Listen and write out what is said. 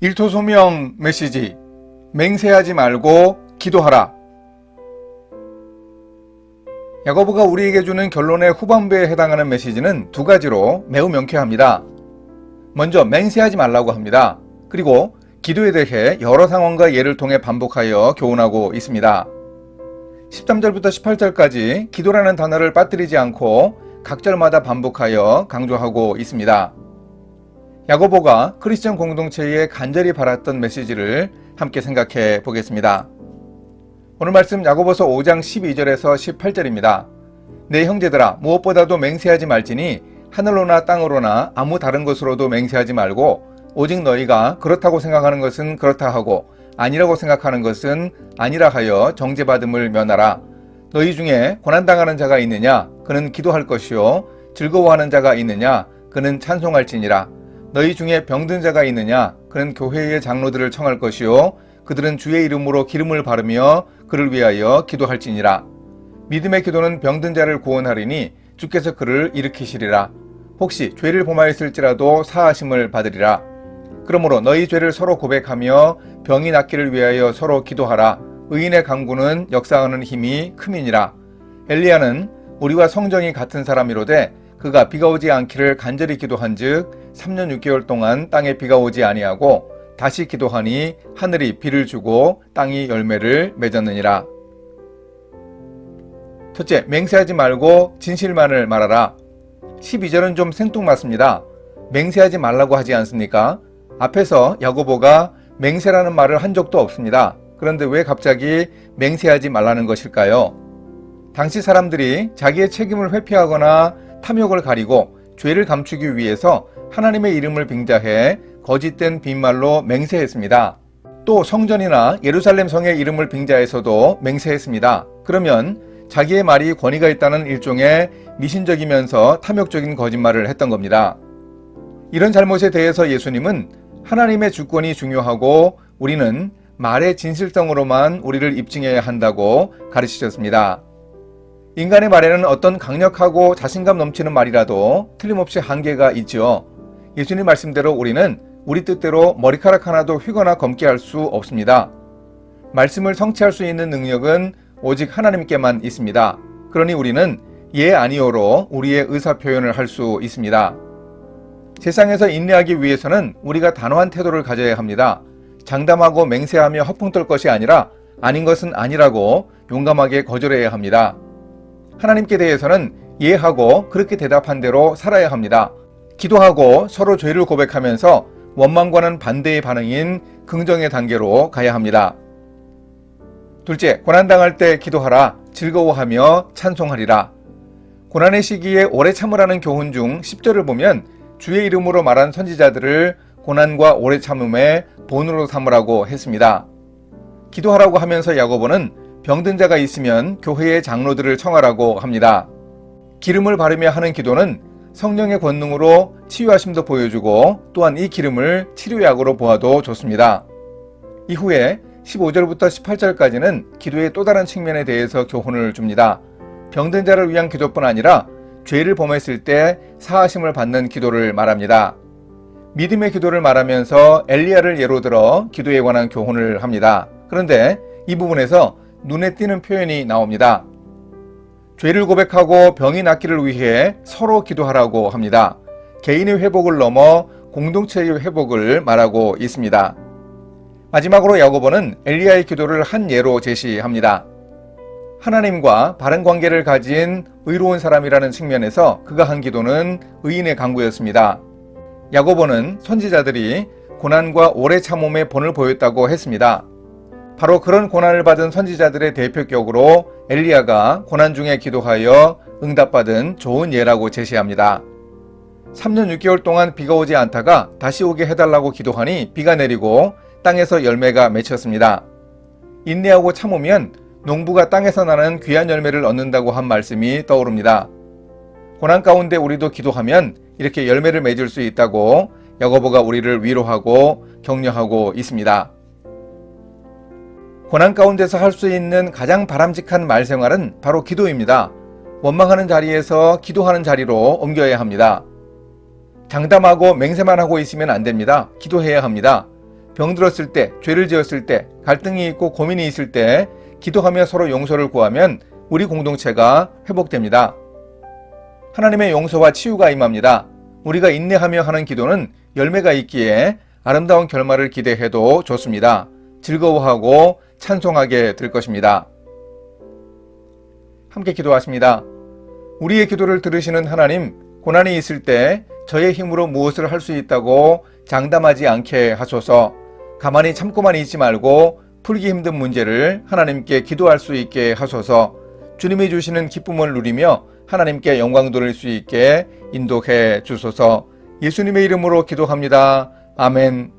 일토소명 메시지, 맹세하지 말고 기도하라. 야고보가 우리에게 주는 결론의 후반부에 해당하는 메시지는 두 가지로 매우 명쾌합니다. 먼저 맹세하지 말라고 합니다. 그리고 기도에 대해 여러 상황과 예를 통해 반복하여 교훈하고 있습니다. 13절부터 18절까지 기도라는 단어를 빠뜨리지 않고 각 절마다 반복하여 강조하고 있습니다. 야고보가 크리스천 공동체에 간절히 바랐던 메시지를 함께 생각해 보겠습니다. 오늘 말씀 야고보서 5장 12절에서 18절입니다. 내 형제들아, 무엇보다도 맹세하지 말지니 하늘로나 땅으로나 아무 다른 것으로도 맹세하지 말고 오직 너희가 그렇다고 생각하는 것은 그렇다 하고 아니라고 생각하는 것은 아니라 하여 정죄받음을 면하라. 너희 중에 고난당하는 자가 있느냐? 그는 기도할 것이요. 즐거워하는 자가 있느냐? 그는 찬송할지니라. 너희 중에 병든 자가 있느냐? 그는 교회의 장로들을 청할 것이요. 그들은 주의 이름으로 기름을 바르며 그를 위하여 기도할지니라. 믿음의 기도는 병든 자를 구원하리니 주께서 그를 일으키시리라. 혹시 죄를 범하였을지라도 사하심을 받으리라. 그러므로 너희 죄를 서로 고백하며 병이 낫기를 위하여 서로 기도하라. 의인의 간구는 역사하는 힘이 큼이니라. 엘리야는 우리와 성정이 같은 사람이로되 그가 비가 오지 않기를 간절히 기도한즉 3년 6개월 동안 땅에 비가 오지 아니하고 다시 기도하니 하늘이 비를 주고 땅이 열매를 맺었느니라. 첫째, 맹세하지 말고 진실만을 말하라. 12절은 좀 생뚱맞습니다. 맹세하지 말라고 하지 않습니까? 앞에서 야고보가 맹세라는 말을 한 적도 없습니다. 그런데 왜 갑자기 맹세하지 말라는 것일까요? 당시 사람들이 자기의 책임을 회피하거나 탐욕을 가리고 죄를 감추기 위해서 하나님의 이름을 빙자해 거짓된 빈말로 맹세했습니다. 또 성전이나 예루살렘 성의 이름을 빙자해서도 맹세했습니다. 그러면 자기의 말이 권위가 있다는 일종의 미신적이면서 탐욕적인 거짓말을 했던 겁니다. 이런 잘못에 대해서 예수님은 하나님의 주권이 중요하고 우리는 말의 진실성으로만 우리를 입증해야 한다고 가르치셨습니다. 인간의 말에는 어떤 강력하고 자신감 넘치는 말이라도 틀림없이 한계가 있죠. 예수님 말씀대로 우리는 우리 뜻대로 머리카락 하나도 휘거나 검게 할 수 없습니다. 말씀을 성취할 수 있는 능력은 오직 하나님께만 있습니다. 그러니 우리는 예 아니오로 우리의 의사표현을 할 수 있습니다. 세상에서 인내하기 위해서는 우리가 단호한 태도를 가져야 합니다. 장담하고 맹세하며 허풍 떨 것이 아니라 아닌 것은 아니라고 용감하게 거절해야 합니다. 하나님께 대해서는 예하고 그렇게 대답한 대로 살아야 합니다. 기도하고 서로 죄를 고백하면서 원망과는 반대의 반응인 긍정의 단계로 가야 합니다. 둘째, 고난당할 때 기도하라. 즐거워하며 찬송하리라. 고난의 시기에 오래 참으라는 교훈 중 10절을 보면 주의 이름으로 말한 선지자들을 고난과 오래 참음의 본으로 삼으라고 했습니다. 기도하라고 하면서 야고보는 병든 자가 있으면 교회의 장로들을 청하라고 합니다. 기름을 바르며 하는 기도는 성령의 권능으로 치유하심도 보여주고 또한 이 기름을 치료약으로 보아도 좋습니다. 이후에 15절부터 18절까지는 기도의 또 다른 측면에 대해서 교훈을 줍니다. 병든 자를 위한 기도뿐 아니라 죄를 범했을 때 사하심을 받는 기도를 말합니다. 믿음의 기도를 말하면서 엘리야를 예로 들어 기도에 관한 교훈을 합니다. 그런데 이 부분에서 눈에 띄는 표현이 나옵니다. 죄를 고백하고 병이 낫기를 위해 서로 기도하라고 합니다. 개인의 회복을 넘어 공동체의 회복을 말하고 있습니다. 마지막으로 야고보는 엘리야의 기도를 한 예로 제시합니다. 하나님과 바른 관계를 가진 의로운 사람이라는 측면에서 그가 한 기도는 의인의 간구였습니다. 야고보는 선지자들이 고난과 오래 참음의 본을 보였다고 했습니다. 바로 그런 고난을 받은 선지자들의 대표격으로 엘리야가 고난 중에 기도하여 응답받은 좋은 예라고 제시합니다. 3년 6개월 동안 비가 오지 않다가 다시 오게 해달라고 기도하니 비가 내리고 땅에서 열매가 맺혔습니다. 인내하고 참으면 농부가 땅에서 나는 귀한 열매를 얻는다고 한 말씀이 떠오릅니다. 고난 가운데 우리도 기도하면 이렇게 열매를 맺을 수 있다고 야고보가 우리를 위로하고 격려하고 있습니다. 고난 가운데서 할 수 있는 가장 바람직한 말생활은 바로 기도입니다. 원망하는 자리에서 기도하는 자리로 옮겨야 합니다. 장담하고 맹세만 하고 있으면 안 됩니다. 기도해야 합니다. 병들었을 때, 죄를 지었을 때, 갈등이 있고 고민이 있을 때 기도하며 서로 용서를 구하면 우리 공동체가 회복됩니다. 하나님의 용서와 치유가 임합니다. 우리가 인내하며 하는 기도는 열매가 있기에 아름다운 결말을 기대해도 좋습니다. 즐거워하고 찬송하게 될 것입니다. 함께 기도하십니다. 우리의 기도를 들으시는 하나님, 고난이 있을 때 저의 힘으로 무엇을 할 수 있다고 장담하지 않게 하소서. 가만히 참고만 있지 말고 풀기 힘든 문제를 하나님께 기도할 수 있게 하소서. 주님이 주시는 기쁨을 누리며 하나님께 영광 돌릴 수 있게 인도해 주소서. 예수님의 이름으로 기도합니다. 아멘.